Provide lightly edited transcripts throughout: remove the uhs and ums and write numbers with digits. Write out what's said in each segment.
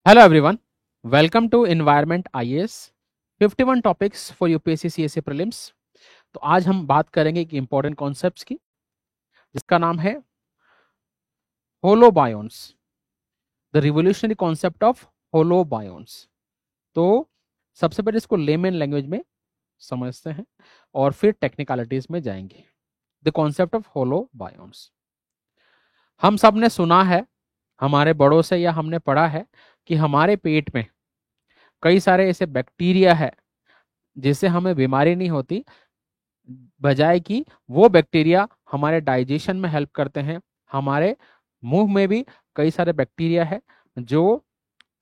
Hello everyone, welcome to Environment IAS 51 topics for UPSC CSC prelims. तो आज हम बात करेंगे एक इंपॉर्टेंट कॉन्सेप्ट्स की जिसका नाम है होलोबायोन्स, द रिवोल्यूशनरी कॉन्सेप्ट ऑफ होलोबायोन्स। तो सबसे पहले इसको लेमन लैंग्वेज में समझते हैं और फिर टेक्निकलिटीज में जाएंगे। द कॉन्सेप्ट ऑफ होलोबायोन्स हम सब ने सुना है, हमारे बड़ों से या हमने पढ़ा है कि हमारे पेट में कई सारे ऐसे बैक्टीरिया है जिससे हमें बीमारी नहीं होती, बजाय कि वो बैक्टीरिया हमारे डाइजेशन में हेल्प करते हैं। हमारे मुंह में भी कई सारे बैक्टीरिया है जो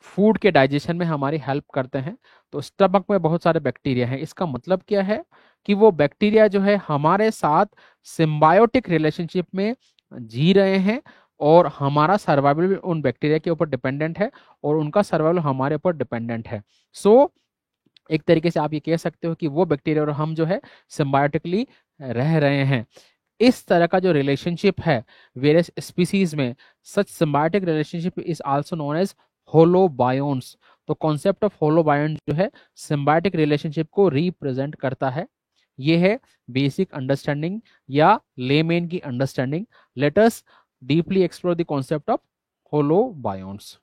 फूड के डाइजेशन में हमारी हेल्प करते हैं। तो स्टमक में बहुत सारे बैक्टीरिया हैं। इसका मतलब क्या है कि वो बैक्टीरिया जो है हमारे साथ सिम्बायोटिक रिलेशनशिप में जी रहे हैं और हमारा सर्वाइवल भी उन बैक्टीरिया के ऊपर डिपेंडेंट है और उनका सर्वाइवल हमारे ऊपर डिपेंडेंट है। सो एक तरीके से आप ये कह सकते हो कि वो बैक्टीरिया और हम जो है सिम्बायोटिकली रह रहे हैं। इस तरह का जो रिलेशनशिप है वेरियस स्पीसीज में, such symbiotic relationship is also known as holobionts. तो कॉन्सेप्ट ऑफ होलोबायोन जो है सिम्बायोटिक रिलेशनशिप को रिप्रेजेंट करता है। ये है बेसिक अंडरस्टैंडिंग या लेमेन की understanding. Let us deeply explore the concept of holobionts.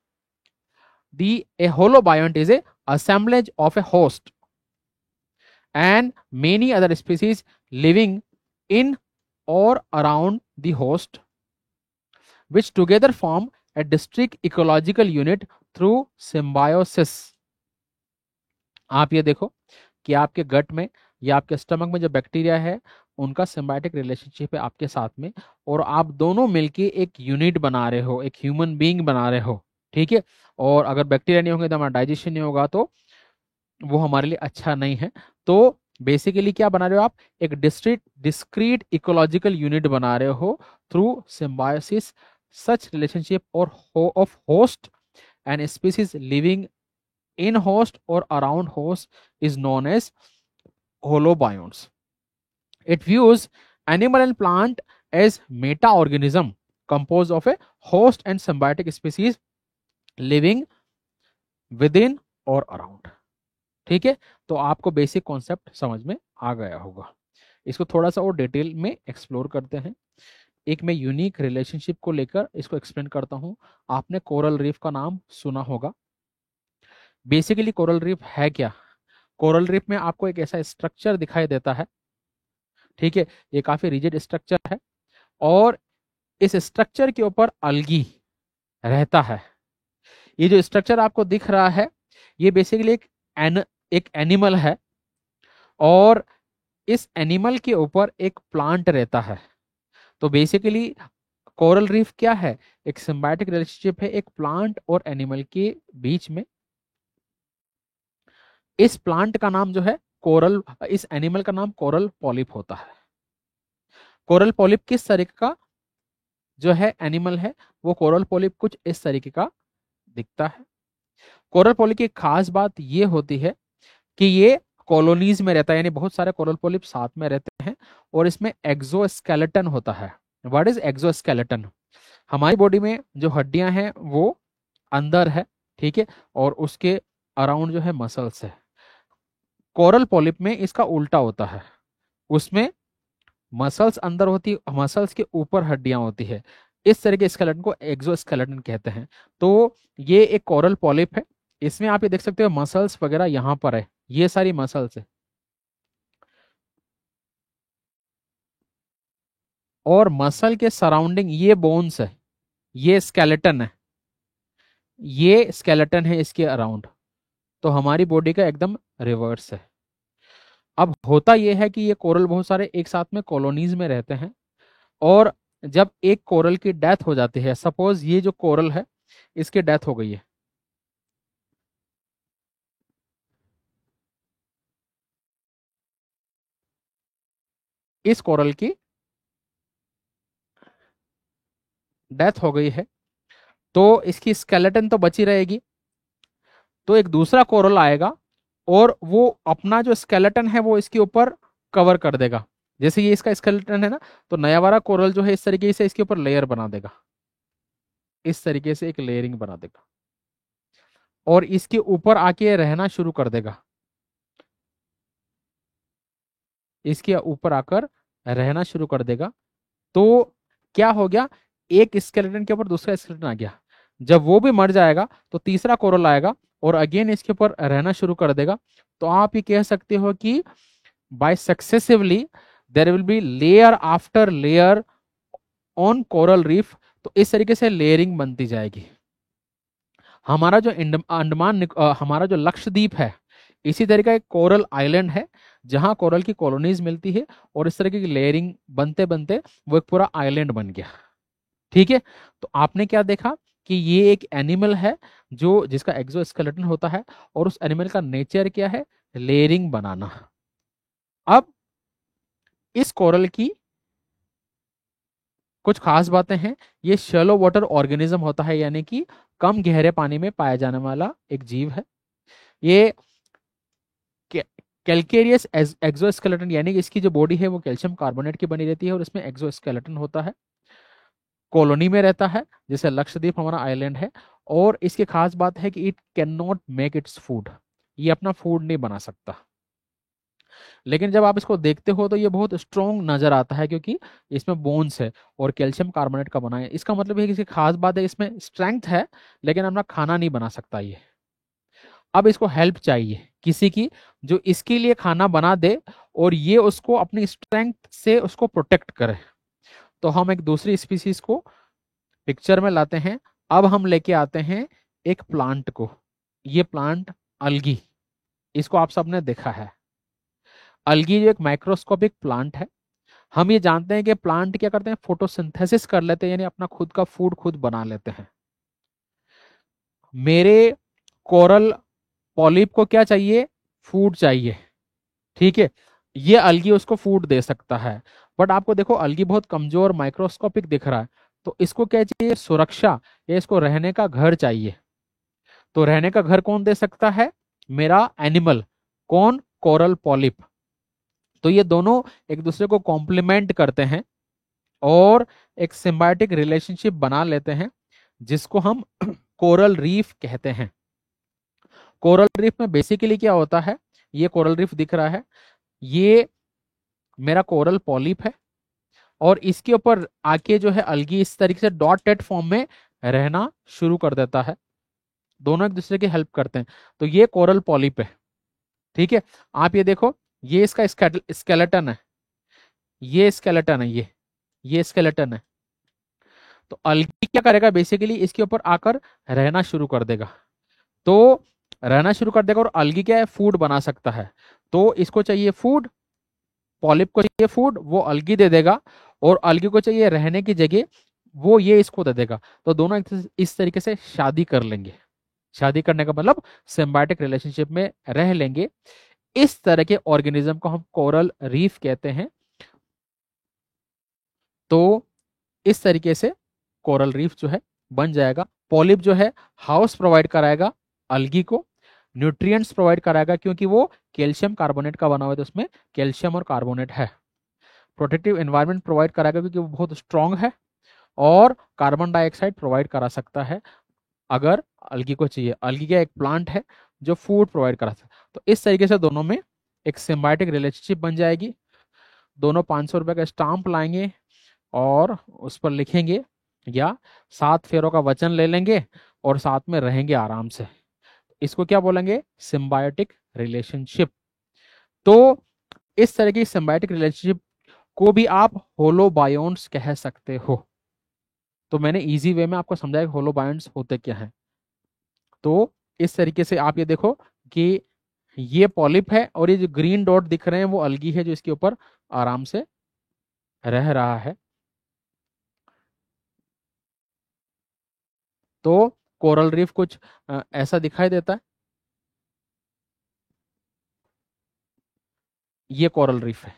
A holobiont is a assemblage of a host and many other species living in or around the host, which together form a distinct ecological unit through symbiosis. आप ये देखो कि आपके गट में या आपके stomach में जो बैक्टीरिया है उनका सिम्बायोटिक रिलेशनशिप है आपके साथ में, और आप दोनों मिलके एक यूनिट बना रहे हो, एक ह्यूमन बीइंग बना रहे हो। ठीक है। और अगर बैक्टीरिया नहीं होंगे तो हमारा डाइजेशन नहीं होगा, तो वो हमारे लिए अच्छा नहीं है। तो बेसिकली क्या बना रहे हो आप, एक डिस्क्रीट इकोलॉजिकल यूनिट बना रहे हो थ्रू सिम्बायोसिस। सच रिलेशनशिप और of host and species living in host और around host is known as holobionts. It views animal and plant as meta-organism composed of a host and symbiotic species living within or around. ठीक है। तो आपको basic concept समझ में आ गया होगा। इसको थोड़ा सा और डिटेल में एक्सप्लोर करते हैं। एक मैं यूनिक रिलेशनशिप को लेकर इसको एक्सप्लेन करता हूं। आपने कोरल रीफ का नाम सुना होगा। बेसिकली कोरल रीफ है क्या? कोरल रीफ में आपको एक ऐसा स्ट्रक्चर दिखाई देता है। ठीक है। ये काफी रिजिड स्ट्रक्चर है और इस स्ट्रक्चर के ऊपर अलगी रहता है। ये जो स्ट्रक्चर आपको दिख रहा है ये बेसिकली एक एनिमल है और इस एनिमल के ऊपर एक प्लांट रहता है। तो बेसिकली कोरल रीफ क्या है, एक सिम्बायोटिक रिलेशनशिप है एक प्लांट और एनिमल के बीच में। इस प्लांट का नाम जो है कोरल, इस एनिमल का नाम कोरल पॉलिप होता है। कोरल पॉलिप किस तरीके का जो है एनिमल है, वो कोरल पॉलिप कुछ इस तरीके का दिखता है। कोरल पॉलिप की खास बात ये होती है कि ये कॉलोनीज में रहता है, यानी बहुत सारे कोरल पॉलिप साथ में रहते हैं और इसमें एक्सोस्केलेटन होता है। What is exoskeleton? हमारी बॉडी में जो हड्डियां हैं वो अंदर है, ठीक है, और उसके अराउंड जो है मसल्स है। कोरल पॉलिप में इसका उल्टा होता है, उसमें मसल्स अंदर होती है, मसल्स के ऊपर हड्डियां होती है। इस तरह के स्केलेटन को एक्सोस्केलेटन कहते हैं। तो ये एक कोरल पॉलिप है। इसमें आप ये देख सकते हो मसल्स वगैरह यहाँ पर है, ये सारी मसल्स है और मसल के सराउंडिंग ये बोन्स है, ये स्केलेटन है, ये स्केलेटन है इसके अराउंड। तो हमारी बॉडी का एकदम रिवर्स है। अब होता यह है कि ये कोरल बहुत सारे एक साथ में कॉलोनीज में रहते हैं और जब एक कोरल की डेथ हो जाती है, सपोज ये जो कोरल है इसकी डेथ हो गई है, इस कोरल की डेथ हो गई है तो इसकी स्केलेटन तो बची रहेगी। तो एक दूसरा कोरल आएगा और वो अपना जो स्केलेटन है वो इसके ऊपर कवर कर देगा। जैसे ये इसका स्केलेटन है ना, तो नया वाला कोरल जो है इस तरीके से इसके ऊपर लेयर बना देगा, इस तरीके से एक लेयरिंग बना देगा। और इसके ऊपर आके रहना शुरू कर देगा, इसके ऊपर आकर रहना शुरू कर देगा। तो क्या हो गया, एक स्केलेटन के ऊपर दूसरा स्केलेटन आ गया। जब वो भी मर जाएगा तो तीसरा कोरल आएगा और अगेन इसके ऊपर रहना शुरू कर देगा। तो आप ये कह सकते हो कि by successively there will be layer after layer on coral reef. तो इस तरीके से लेयरिंग बनती जाएगी। हमारा जो हमारा जो लक्षद्वीप है, इसी तरह का एक कोरल आइलैंड है जहां कोरल की कॉलोनीज मिलती है, और इस तरह की लेयरिंग बनते बनते वो एक पूरा आइलैंड बन गया। ठीक है। तो आपने क्या देखा कि ये एक एनिमल है जो जिसका एक्सोस्केलेटन होता है, और उस एनिमल का नेचर क्या है, लेयरिंग बनाना। अब इस कोरल की कुछ खास बातें हैं। ये शैलो वाटर ऑर्गेनिज्म होता है, यानी कि कम गहरे पानी में पाया जाने वाला एक जीव है। ये कैल्केरियस एक्सोस्केलेटन, यानी कि इसकी जो बॉडी है वो कैल्शियम कार्बोनेट की बनी रहती है, और इसमें एक्सोस्केलेटन होता है, कॉलोनी में रहता है, जैसे लक्षद्वीप हमारा आइलैंड है। और इसकी खास बात है कि it can not make its food, ये अपना फूड नहीं बना सकता। लेकिन जब आप इसको देखते हो तो ये बहुत स्ट्रॉन्ग नजर आता है, क्योंकि इसमें बोन्स है और कैल्शियम कार्बोनेट का बना है। इसका मतलब है कि इसकी खास बात है इसमें स्ट्रेंथ है, लेकिन अपना खाना नहीं बना सकता ये। अब इसको हेल्प चाहिए किसी की जो इसके लिए खाना बना दे, और ये उसको अपनी स्ट्रेंथ से उसको प्रोटेक्ट करे। तो हम एक दूसरी स्पीसीज को पिक्चर में लाते हैं। अब हम लेके आते हैं एक प्लांट को। ये प्लांट अलगी, इसको आप सबने देखा है। अलगी जो एक माइक्रोस्कोपिक प्लांट है। हम ये जानते हैं कि प्लांट क्या करते हैं, फोटोसिंथेसिस कर लेते हैं, यानी अपना खुद का फूड खुद बना लेते हैं। मेरे कोरल पॉलिप को क्या चाहिए, फूड चाहिए। ठीक है। ये अलगी उसको फूड दे सकता है। बट आपको देखो अलगी बहुत कमजोर माइक्रोस्कोपिक दिख रहा है, तो इसको क्या चाहिए, सुरक्षा, या इसको रहने का घर चाहिए। तो रहने का घर कौन दे सकता है, मेरा एनिमल, कौन, कोरल पॉलिप। तो ये दोनों एक दूसरे को कॉम्प्लीमेंट करते हैं और एक सिम्बायोटिक रिलेशनशिप बना लेते हैं, जिसको हम कोरल रीफ कहते हैं। कोरल रीफ में बेसिकली क्या होता है, ये कोरल रीफ दिख रहा है, ये मेरा कोरल पॉलिप है, और इसके ऊपर आके जो है अलगी इस तरीके से डॉटेड फॉर्म में रहना शुरू कर देता है। दोनों एक दूसरे की हेल्प करते हैं। तो ये कोरल पॉलिप है। ठीक है। आप ये देखो, ये इसका स्केलेटन है, ये स्केलेटन है, ये स्केलेटन है। तो अलगी क्या करेगा, बेसिकली इसके ऊपर आकर रहना शुरू कर देगा। तो रहना शुरू कर देगा, और अलगी क्या है, फूड बना सकता है। तो इसको चाहिए फूड, पॉलिप को चाहिए फूड, वो अलगी दे देगा। और अलगी को चाहिए रहने की जगह, वो ये इसको दे देगा। तो दोनों इस तरीके से शादी कर लेंगे। शादी करने का मतलब सिम्बायोटिक रिलेशनशिप में रह लेंगे। इस तरह के ऑर्गेनिज्म को हम कोरल रीफ कहते हैं। तो इस तरीके से कोरल रीफ जो है बन जाएगा। पॉलिप जो है हाउस प्रोवाइड कराएगा अलगी को, न्यूट्रिएंट्स प्रोवाइड कराएगा, क्योंकि वो कैल्शियम कार्बोनेट का बना हुआ है, तो उसमें कैल्शियम और कार्बोनेट है। प्रोटेक्टिव एनवायरनमेंट प्रोवाइड कराएगा, क्योंकि वो बहुत स्ट्रांग है, और कार्बन डाइऑक्साइड प्रोवाइड करा सकता है अगर अलगी को चाहिए। अलगी का एक प्लांट है जो फूड प्रोवाइड करा सकता है। तो इस तरीके से दोनों में एक सिम्बायोटिक रिलेशनशिप बन जाएगी। दोनों 500 रुपए का स्टाम्प लाएंगे और उस पर लिखेंगे, या 7 फेरों का वचन ले लेंगे और साथ में रहेंगे आराम से। इसको क्या बोलेंगे, सिम्बायोटिक रिलेशनशिप। तो इस तरह की सिम्बायोटिक रिलेशनशिप को भी आप होलोबायोन्ट्स कह सकते हो। तो मैंने इजी वे में आपको समझाया होलोबायोन्ट्स होते क्या हैं। तो इस तरीके से आप ये देखो कि ये पॉलिप है, और ये जो ग्रीन डॉट दिख रहे हैं वो अलगी है जो इसके ऊपर आराम से रह रहा है। तो कोरल रीफ कुछ ऐसा दिखाई देता है। ये कोरल रीफ है।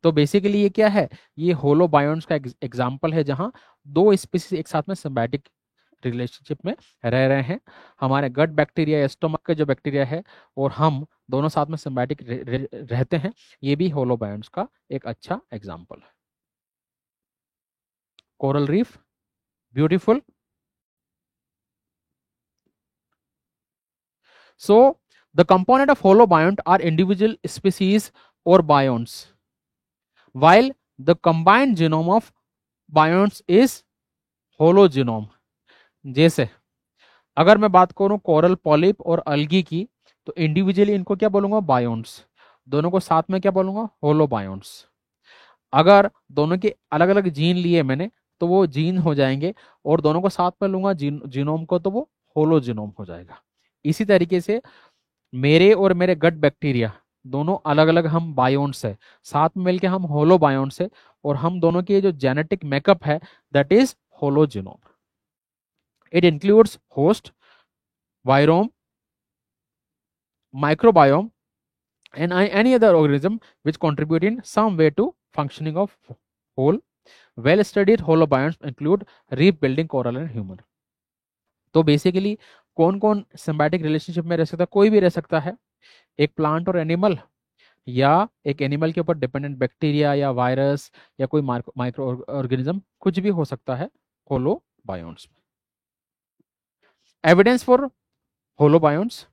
तो बेसिकली ये क्या है, ये होलो बायोन्स का एग्जाम्पल है, जहां दो स्पीसीज एक साथ में सिम्बायोटिक रिलेशनशिप में रह रहे हैं। हमारे गट बैक्टीरिया, स्टोमक के जो बैक्टीरिया है, और हम दोनों साथ में सिम्बायोटिक रहते हैं। ये भी होलो बायोन्स का एक अच्छा एग्जाम्पल है। Coral reef beautiful. So the component of holobiont are individual species or bionts, while the combined genome of bionts is hologenome. जैसे अगर मैं बात करूं कोरल पॉलिप और अलगी की, तो इंडिविजुअली इनको क्या बोलूंगा, बायोन्स, दोनों को साथ में क्या बोलूंगा, होलोबायोन्स। अगर दोनों के अलग अलग जीन लिए मैंने तो वो जीन हो जाएंगे, और दोनों को साथ में लूंगा जीनोम को तो वो होलोजीनोम हो जाएगा। इसी तरीके से मेरे और मेरे गट बैक्टीरिया दोनों अलग अलग हम बायोन्स है, साथ में मिलके हम होलो बायोन्स है, और हम दोनों की जो जेनेटिक मेकअप है that is hologenome. It includes host, virome, microbiome, and any other organism which contribute in some way to functioning of whole. Well studied holobionts include reef building coral and human. तो basically कौन कौन symbiotic relationship में रह सकता है, कोई भी रह सकता है, एक प्लांट और एनिमल, या एक एनिमल के ऊपर डिपेंडेंट बैक्टीरिया या वायरस या कोई माइक्रो ऑर्गेनिज्म, कुछ भी हो सकता है होलोबायोन्ट्स में। Evidence for holobionts,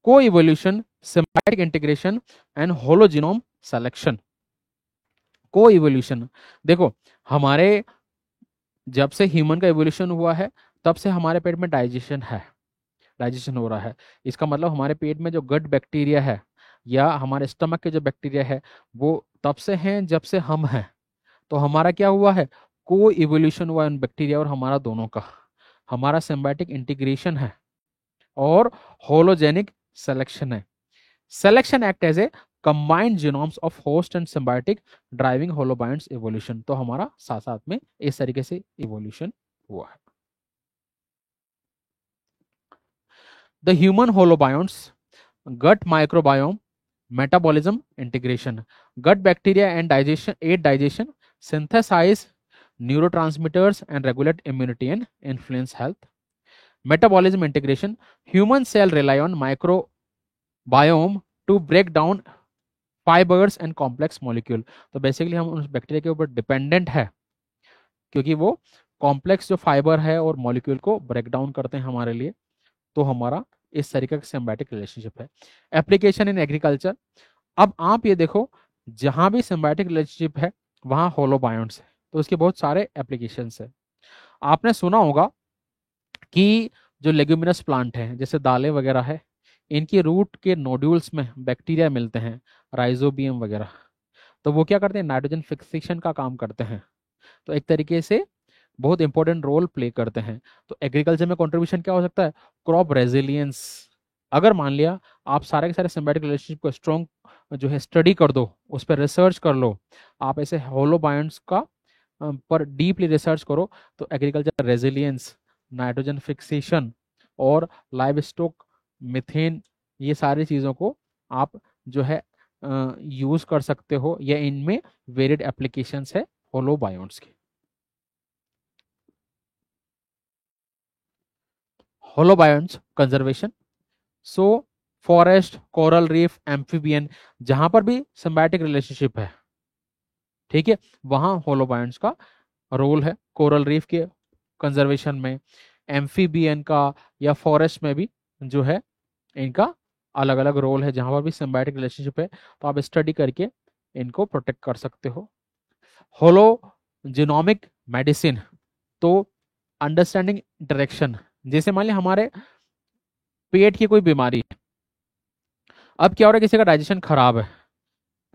co-evolution, symbiotic integration and hologenome selection. Co-evolution, देखो हमारे जब से ह्यूमन का इवोल्यूशन हुआ है तब से हमारे पेट में डाइजेशन हो रहा है। इसका मतलब हमारे पेट में जो गट बैक्टीरिया है या हमारे स्टमक के जो बैक्टीरिया है वो तब से हैं जब से हम हैं। तो हमारा क्या हुआ है, को इवोल्यूशन हुआ उन बैक्टीरिया और हमारा दोनों का, हमारा सिम्बायोटिक इंटीग्रेशन है और होलोजेनिक सिलेक्शन है। Selection act as a combined genomes of host and symbiotic driving holobionts evolution. तो हमारा साथ साथ में इस तरीके से इवोल्यूशन हुआ है। The human holobionts, gut microbiome, metabolism, integration. Gut bacteria and digestion aid digestion, synthesize neurotransmitters and regulate immunity and influence health. Metabolism integration, human cell rely on microbiome to break down fibers and complex molecule. तो basically हम उस bacteria के ऊपर dependent है क्योंकि वो complex जो fibre है और मॉलिक्यूल को ब्रेक डाउन करते हैं हमारे लिए। तो हमारा इस तरीके का सिम्बायोटिक रिलेशनशिप है। एप्लीकेशन इन एग्रीकल्चर, अब आप ये देखो जहां भी सिम्बायोटिक रिलेशनशिप है वहां होलोबायोन्ट्स है, तो उसके बहुत सारे एप्लीकेशंस है। आपने सुना होगा कि जो लेग्यूमिनस प्लांट हैं जैसे दालें वगैरह है, इनकी रूट के नोड्यूल्स में बैक्टीरिया मिलते हैं, राइजोबियम वगैरह, तो वो क्या करते हैं, नाइट्रोजन फिक्सेशन का काम करते हैं। तो एक तरीके से बहुत इंपॉर्टेंट रोल प्ले करते हैं। तो एग्रीकल्चर में कंट्रीब्यूशन क्या हो सकता है, क्रॉप रेजिलियंस। अगर मान लिया आप सारे के सारे सिम्बायोटिक रिलेशनशिप को स्ट्रॉन्ग जो है स्टडी कर दो, उस पर रिसर्च कर लो, आप ऐसे होलोबायोन्ट्स का पर डीपली रिसर्च करो, तो एग्रीकल्चर रेजिलियंस, नाइट्रोजन फिक्सेशन और लाइव स्टॉक मिथेन, ये सारी चीज़ों को आप जो है यूज कर सकते हो, या इनमें वेरिड एप्लीकेशंस है होलोबायोन्ट्स की। Holobionts conservation, so forest, coral reef, amphibian, जहां पर भी सिम्बायोटिक रिलेशनशिप है, ठीक है, वहां होलोबायोन्ट्स का रोल है। कोरल रीफ के कंजर्वेशन में, एम्फीबियन का या फॉरेस्ट में भी जो है इनका अलग अलग रोल है। जहां पर भी सिम्बायोटिक रिलेशनशिप है तो आप स्टडी करके इनको प्रोटेक्ट कर सकते हो। होलोजिनोमिक मेडिसिन, तो अंडरस्टैंडिंग इंटरेक्शन, जैसे मान लिया हमारे पेट की कोई बीमारी, अब क्या हो रहा है, किसी का डाइजेशन खराब है,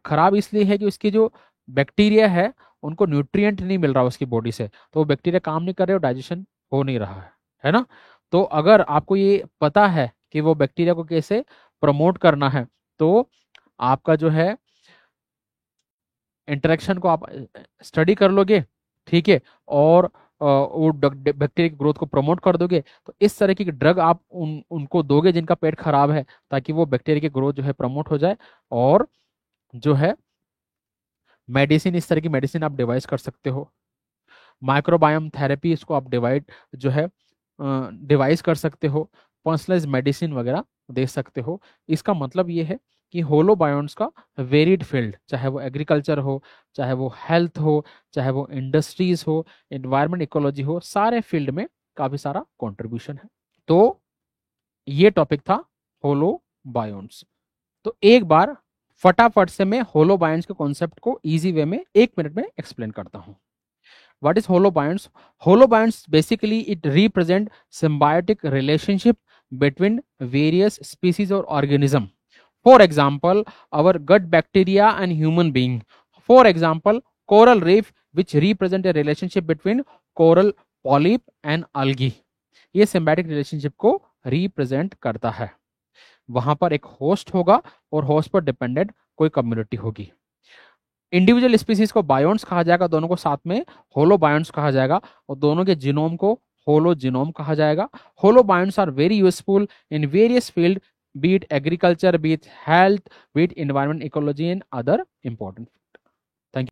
खराब इसलिए है कि उसकी जो बैक्टीरिया है उनको न्यूट्रिएंट नहीं मिल रहा उसकी बॉडी से, तो वो बैक्टीरिया काम नहीं कर रहे और डाइजेशन हो नहीं रहा है ना। तो अगर आपको ये पता है कि वो बैक्टीरिया को कैसे प्रमोट करना है, तो आपका जो है इंटरेक्शन को आप स्टडी कर लोगे, ठीक है, और वो बैक्टीरिया की ग्रोथ को प्रमोट कर दोगे, तो इस तरह की ड्रग आप उनको दोगे जिनका पेट खराब है, ताकि वो बैक्टीरिया की ग्रोथ जो है प्रमोट हो जाए, और जो है मेडिसिन, इस तरह की मेडिसिन आप डिवाइस कर सकते हो। माइक्रोबायोम थेरेपी, इसको आप जो है डिवाइस कर सकते हो, पर्सनलाइज मेडिसिन वगैरह दे सकते हो। इसका मतलब ये है कि होलोबायोन्ट्स का वेरिड फील्ड, चाहे वो एग्रीकल्चर हो, चाहे वो हेल्थ हो, चाहे वो इंडस्ट्रीज हो, एनवायरमेंट इकोलॉजी हो, सारे फील्ड में काफी सारा कंट्रीब्यूशन है। तो ये टॉपिक था होलोबायोन्ट्स। तो एक बार फटाफट से मैं होलोबायोन्ट्स के कॉन्सेप्ट को इजी वे में 1 मिनट में एक्सप्लेन करता हूं। What is holobionts? Holobionts basically it represent symbiotic relationship between various species or organism. For example, our gut bacteria and human being. For example, coral reef which represent a relationship between coral polyp and algae. ये symbiotic relationship को represent करता है। वहां पर एक host होगा और host पर डिपेंडेंट कोई कम्युनिटी होगी। इंडिविजुअल स्पीसीज को बायोन्ट्स कहा जाएगा, दोनों को साथ में होलोबायोन्ट्स कहा जाएगा, और दोनों के जीनोम को होलोजीनोम कहा जाएगा। Holobionts are very useful in various field, be it agriculture, be it health, be it environment ecology and other important